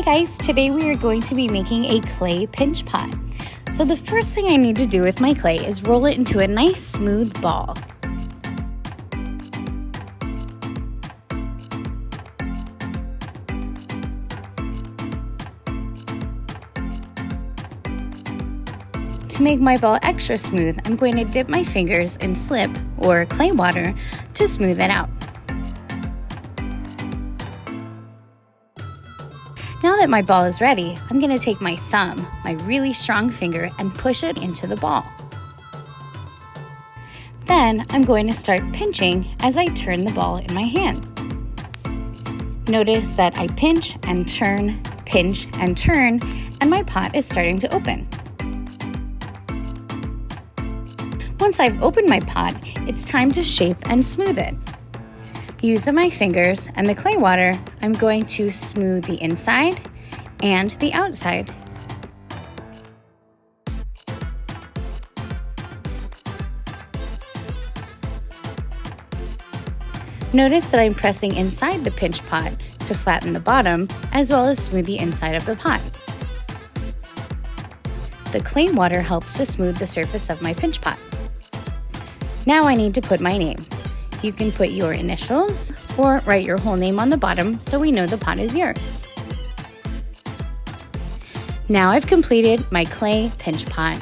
Hi guys, today we are going to be making a clay pinch pot. So the first thing I need to do with my clay is roll it into a nice smooth ball. To make my ball extra smooth, I'm going to dip my fingers in slip or clay water to smooth it out. Now that my ball is ready, I'm going to take my thumb, my really strong finger, and push it into the ball. Then I'm going to start pinching as I turn the ball in my hand. Notice that I pinch and turn, and my pot is starting to open. Once I've opened my pot, it's time to shape and smooth it. Using my fingers and the clay water, I'm going to smooth the inside and the outside. Notice that I'm pressing inside the pinch pot to flatten the bottom, as well as smooth the inside of the pot. The clay water helps to smooth the surface of my pinch pot. Now I need to put my name. You can put your initials or write your whole name on the bottom so we know the pot is yours. Now I've completed my clay pinch pot.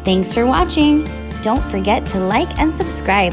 Thanks for watching. Don't forget to like and subscribe.